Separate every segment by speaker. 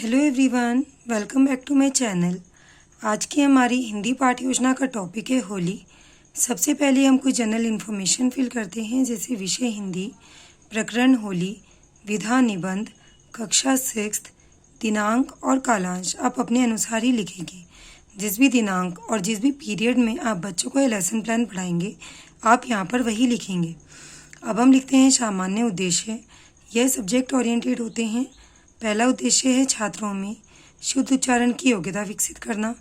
Speaker 1: Hello everyone, welcome back to my channel. आज की हमारी हिंदी पाठ्य योजना का टॉपिक है होली। सबसे पहले हम कुछ जनरल इन्फॉर्मेशन फिल करते हैं, जैसे विषय हिंदी, प्रकरण होली, विधा निबंध, कक्षा 6, दिनांक और कालांश आप अपने अनुसार ही लिखेंगे। जिस भी दिनांक और जिस भी पीरियड में आप बच्चों को ये लेसन प्लान पढ़ाएंगे, आप यहाँ पर वही लिखेंगे। अब हम लिखते हैं सामान्य उद्देश्य। यह सब्जेक्ट ओरिएंटेड होते हैं। पहला उद्देश्य है छात्रों में शुद्ध उच्चारण की योग्यता विकसित करना,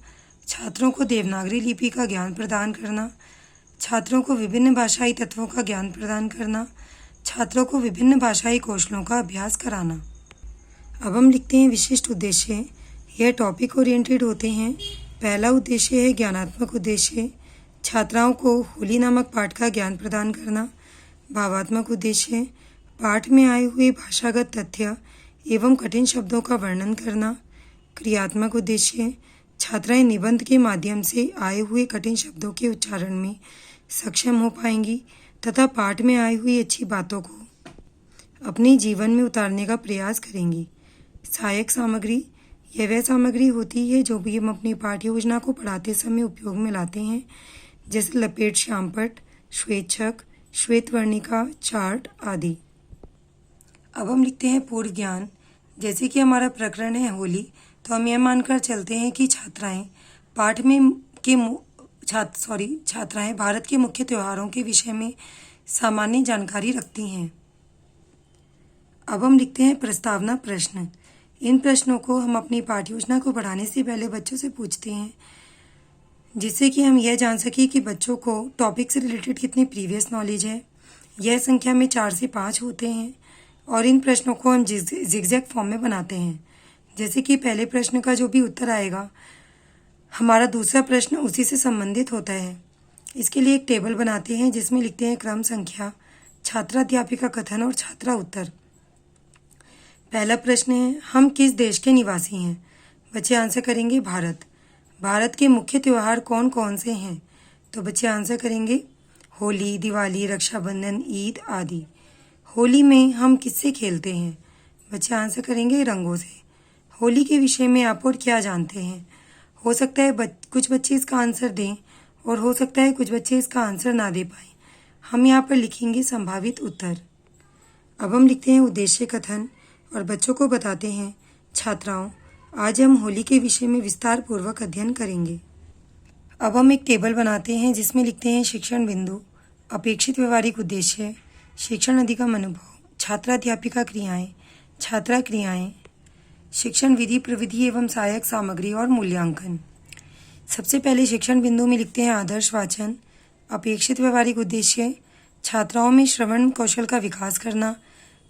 Speaker 1: छात्रों को देवनागरी लिपि का ज्ञान प्रदान करना, छात्रों को विभिन्न भाषाई तत्वों का ज्ञान प्रदान करना, छात्रों को विभिन्न भाषाई कौशलों का अभ्यास कराना। अब हम लिखते हैं विशिष्ट उद्देश्य। यह टॉपिक ओरिएंटेड होते हैं। पहला उद्देश्य है ज्ञानात्मक उद्देश्य, छात्राओं को होली नामक पाठ का ज्ञान प्रदान करना। भावात्मक उद्देश्य, पाठ में आए हुए भाषागत तथ्य एवं कठिन शब्दों का वर्णन करना। क्रियात्मक उद्देश्य, छात्राएं निबंध के माध्यम से आए हुए कठिन शब्दों के उच्चारण में सक्षम हो पाएंगी तथा पाठ में आई हुई अच्छी बातों को अपने जीवन में उतारने का प्रयास करेंगी। सहायक सामग्री, यह वह सामग्री होती है जो भी हम अपनी पाठ्य योजना को पढ़ाते समय उपयोग में लाते हैं, जैसे लपेट श्यामपट्ट, श्वेच्छक, श्वेतवर्णिका, चार्ट आदि। अब हम लिखते हैं पूर्व ज्ञान। जैसे कि हमारा प्रकरण है होली, तो हम यह मानकर चलते हैं कि छात्राएं भारत के मुख्य त्योहारों के विषय में सामान्य जानकारी रखती हैं। अब हम लिखते हैं प्रस्तावना प्रश्न। इन प्रश्नों को हम अपनी पाठ्य योजना को पढ़ाने से पहले बच्चों से पूछते हैं, जिससे कि हम यह जान सकें कि बच्चों को टॉपिक से रिलेटेड कितनी प्रीवियस नॉलेज है। यह संख्या में 4 से 5 होते हैं और इन प्रश्नों को हम जिगजैग फॉर्म में बनाते हैं। जैसे कि पहले प्रश्न का जो भी उत्तर आएगा, हमारा दूसरा प्रश्न उसी से संबंधित होता है। इसके लिए एक टेबल बनाते हैं जिसमें लिखते हैं क्रम संख्या, छात्राध्यापिका कथन और छात्रा उत्तर। पहला प्रश्न है, हम किस देश के निवासी हैं? बच्चे आंसर करेंगे भारत। भारत के मुख्य त्यौहार कौन कौन से हैं? तो बच्चे आंसर करेंगे होली, दिवाली, रक्षाबंधन, ईद आदि। होली में हम किससे खेलते हैं? बच्चे आंसर करेंगे रंगों से। होली के विषय में आप और क्या जानते हैं? हो सकता है कुछ बच्चे इसका आंसर दें और हो सकता है कुछ बच्चे इसका आंसर ना दे पाएं। हम यहाँ पर लिखेंगे संभावित उत्तर। अब हम लिखते हैं उद्देश्य कथन और बच्चों को बताते हैं, छात्राओं, आज हम होली के विषय में विस्तार पूर्वक अध्ययन करेंगे। अब हम एक टेबल बनाते हैं जिसमें लिखते हैं शिक्षण बिंदु, अपेक्षित व्यवहारिक उद्देश्य, शिक्षण अधिगम अनुभव, छात्राध्यापिका क्रियाएं, छात्रा क्रियाएं, शिक्षण विधि प्रविधि एवं सहायक सामग्री और मूल्यांकन। सबसे पहले शिक्षण बिंदु में लिखते हैं आदर्श वाचन, अपेक्षित व्यवहारिक उद्देश्य, छात्राओं में श्रवण कौशल का विकास करना,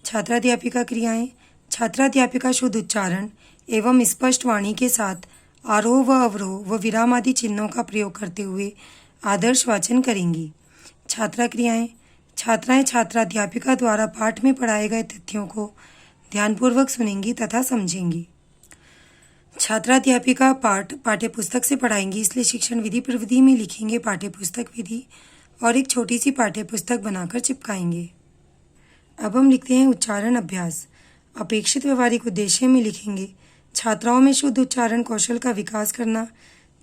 Speaker 1: छात्राध्यापिका क्रियाएं, छात्राध्यापिका शुद्ध उच्चारण एवं स्पष्ट वाणी के साथ आरोह व अवरोह व विराम आदि चिन्हों का प्रयोग करते हुए आदर्श वाचन करेंगी। छात्रा क्रियाएं, छात्राएं छात्राध्यापिका द्वारा पाठ में पढ़ाए गए तथ्यों को ध्यानपूर्वक सुनेंगी तथा समझेंगी। छात्राध्यापिका पाठ पाठ्यपुस्तक से पढ़ाएंगी, इसलिए शिक्षण विधि प्रविधि में लिखेंगे पाठ्यपुस्तक विधि और एक छोटी सी पाठ्यपुस्तक बनाकर चिपकाएंगे। अब हम लिखते हैं उच्चारण अभ्यास। अपेक्षित व्यवहारिक उद्देश्य में लिखेंगे छात्राओं में शुद्ध उच्चारण कौशल का विकास करना,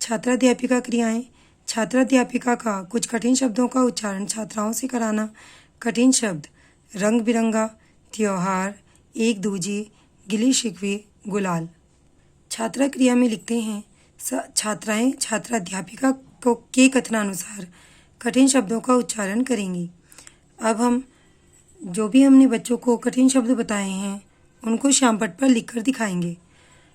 Speaker 1: छात्राध्यापिका क्रियाएं, छात्राध्यापिका का कुछ कठिन शब्दों का उच्चारण छात्राओं से कराना। कठिन शब्द रंग बिरंगा, त्योहार, एक दूजे, गिले शिकवे, गुलाल। छात्रा क्रिया में लिखते हैं छात्राएं छात्राध्यापिका को के कथनानुसार कठिन शब्दों का उच्चारण करेंगी। अब हम जो भी हमने बच्चों को कठिन शब्द बताए हैं उनको श्यामपट्ट पर लिखकर दिखाएंगे।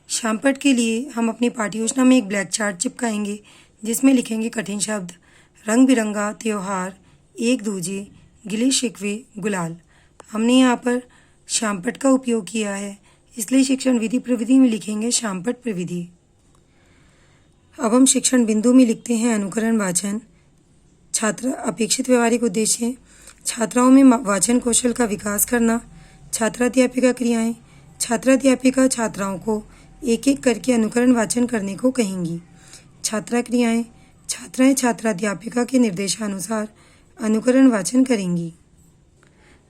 Speaker 1: श्यामपट्ट के लिए हम अपनी पाठ्य योजना में एक ब्लैक चार्ट चिपकाएंगे जिसमें लिखेंगे कठिन शब्द रंग बिरंगा, त्योहार, एक दूजे, गिले शिकवे, गुलाल। हमने यहाँ पर श्यामपट्ट का उपयोग किया है, इसलिए शिक्षण विधि प्रविधि में लिखेंगे श्यामपट्ट प्रविधि। अब हम शिक्षण बिंदु में लिखते हैं अनुकरण वाचन। छात्र अपेक्षित व्यवहारिक उद्देश्य, छात्राओं में वाचन कौशल का विकास करना। छात्राध्यापिका क्रियाएं, छात्राध्यापिका छात्राओं को एक एक करके अनुकरण वाचन करने को कहेंगी। छात्रा क्रियाएं, छात्राएं छात्राध्यापिका के निर्देशानुसार अनुकरण वाचन करेंगी।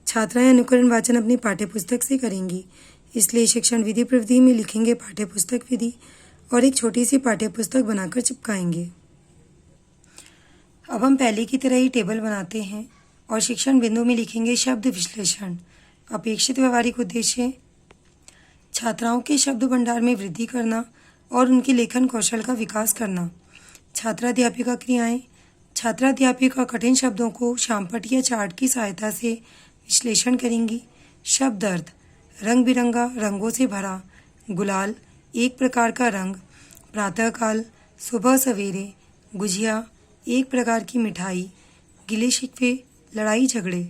Speaker 1: छात्राएं अनुकरण वाचन अपनी पाठ्यपुस्तक से करेंगी, इसलिए शिक्षण विधि प्रविधि में लिखेंगे पाठ्य पुस्तक विधि और एक छोटी सी पाठ्य पुस्तक बनाकर चिपकाएंगे। अब हम पहले की तरह ही टेबल बनाते हैं और शिक्षण बिंदु में लिखेंगे शब्द विश्लेषण। अपेक्षित व्यवहारिक उद्देश्य छात्राओं के शब्द भंडार में वृद्धि करना और उनके लेखन कौशल का विकास करना। छात्राध्यापिका क्रियाएं छात्राध्यापिका कठिन शब्दों को शामपट या चार्ट की सहायता से विश्लेषण करेंगी। शब्द अर्थ रंग बिरंगा, रंगों से भरा, गुलाल एक प्रकार का रंग, प्रातःकाल सुबह सवेरे, गुजिया एक प्रकार की मिठाई, गिले शिकवे लड़ाई झगड़े।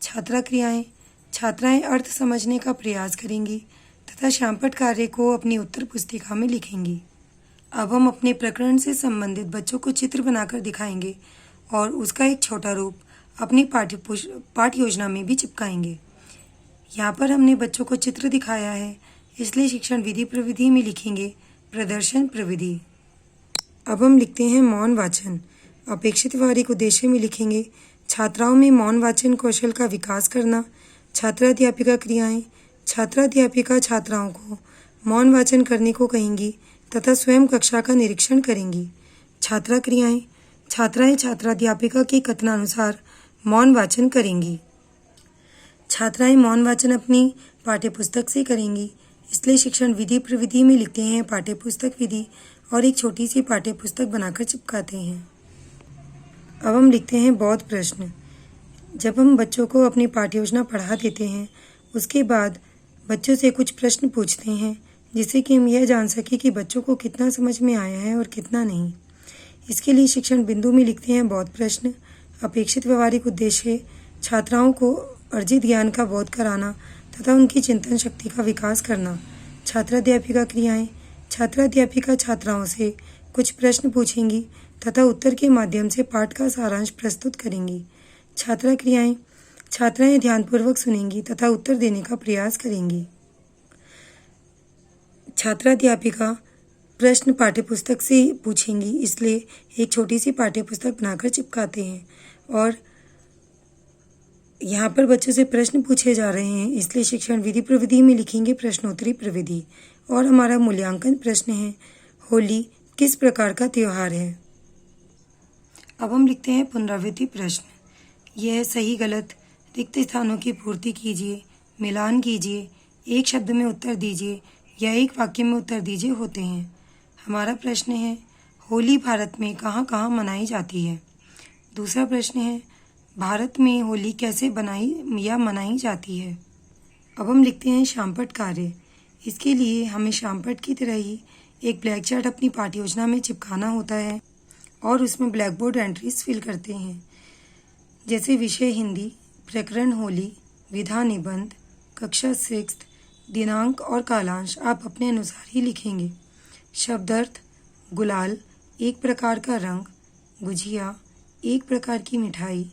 Speaker 1: छात्रा क्रियाएं छात्राएं अर्थ समझने का प्रयास करेंगी तथा शामपट कार्य को अपनी उत्तर पुस्तिका में लिखेंगी। अब हम अपने प्रकरण से संबंधित बच्चों को चित्र बनाकर दिखाएंगे और उसका एक छोटा रूप अपनी पाठ्य योजना में भी चिपकाएंगे। यहाँ पर हमने बच्चों को चित्र दिखाया है, इसलिए शिक्षण विधि प्रविधि में लिखेंगे प्रदर्शन प्रविधि। अब हम लिखते हैं मौन वाचन। अपेक्षित व्यवहारिक उद्देश्य में लिखेंगे छात्राओं में मौन वाचन कौशल का विकास करना। छात्राध्यापिका क्रियाएं छात्राध्यापिका छात्राओं को मौन वाचन करने को कहेंगी तथा स्वयं कक्षा का निरीक्षण करेंगी। छात्रा क्रियाएं छात्राएं छात्राध्यापिका के कथनानुसार मौन वाचन करेंगी। छात्राएं मौन वाचन अपनी पाठ्यपुस्तक से करेंगी, इसलिए शिक्षण विधि प्रविधि में लिखते हैं पाठ्यपुस्तक विधि और एक छोटी सी पाठ्यपुस्तक बनाकर चिपकाते हैं। अब हम लिखते हैं बौद्ध प्रश्न। जब हम बच्चों को अपनी पाठ्य योजना पढ़ा देते हैं, उसके बाद बच्चों से कुछ प्रश्न पूछते हैं जिससे कि हम यह जान सकें कि बच्चों को कितना समझ में आया है और कितना नहीं। इसके लिए शिक्षण बिंदु में लिखते हैं बौद्ध प्रश्न। अपेक्षित व्यवहारिक उद्देश्य छात्राओं को अर्जित ज्ञान का बोध कराना तथा उनकी चिंतन शक्ति का विकास करना। छात्राध्यापिका क्रियाएं छात्राध्यापिका छात्राओं से कुछ प्रश्न पूछेंगी तथा उत्तर के माध्यम से पाठ का सारांश प्रस्तुत करेंगी। छात्रा क्रियाएं छात्राएं ध्यानपूर्वक सुनेंगी तथा उत्तर देने का प्रयास करेंगी। छात्राध्यापिका प्रश्न पाठ्यपुस्तक से पूछेंगी, इसलिए एक छोटी सी पाठ्यपुस्तक बनाकर चिपकाते हैं और यहाँ पर बच्चों से प्रश्न पूछे जा रहे हैं, इसलिए शिक्षण विधि प्रविधि में लिखेंगे प्रश्नोत्तरी प्रविधि। और हमारा मूल्यांकन प्रश्न है होली किस प्रकार का त्यौहार है। अब हम लिखते हैं पुनरावृत्ति प्रश्न। यह सही गलत रिक्त स्थानों की पूर्ति कीजिए, मिलान कीजिए, एक शब्द में उत्तर दीजिए या एक वाक्य में उत्तर दीजिए होते हैं। हमारा प्रश्न है होली भारत में कहाँ कहाँ मनाई जाती है। दूसरा प्रश्न है भारत में होली कैसे बनाई या मनाई जाती है। अब हम लिखते हैं शामपट कार्य। इसके लिए हमें शामपट की तरह ही एक ब्लैक चार्ट अपनी पाठ्य योजना में चिपकाना होता है और उसमें ब्लैक बोर्ड एंट्रीज फिल करते हैं, जैसे विषय हिंदी, प्रकरण होली, विधा निबंध, कक्षा 6, दिनांक और कालांश आप अपने अनुसार ही लिखेंगे। शब्दार्थ गुलाल एक प्रकार का रंग, गुजिया एक प्रकार की मिठाई,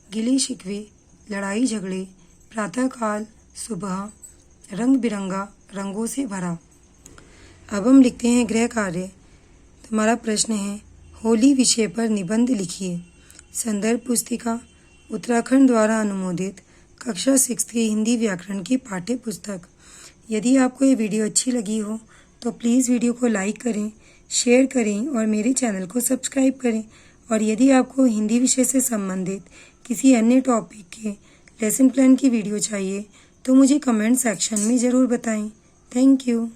Speaker 1: गिले शिकवे लड़ाई झगड़े, प्रातःकाल सुबह, रंग बिरंगा रंगों से भरा। अब हम लिखते हैं गृह कार्य। हमारा प्रश्न है होली विषय पर निबंध लिखिए। संदर्भ पुस्तिका उत्तराखंड द्वारा अनुमोदित कक्षा 6 की हिंदी व्याकरण की पाठ्य पुस्तक। यदि आपको ये वीडियो अच्छी लगी हो तो प्लीज़ वीडियो को लाइक करें, शेयर करें और मेरे चैनल को सब्सक्राइब करें। और यदि आपको हिंदी विषय से संबंधित किसी अन्य टॉपिक के लेसन प्लान की वीडियो चाहिए तो मुझे कमेंट सेक्शन में ज़रूर बताएं। Thank you.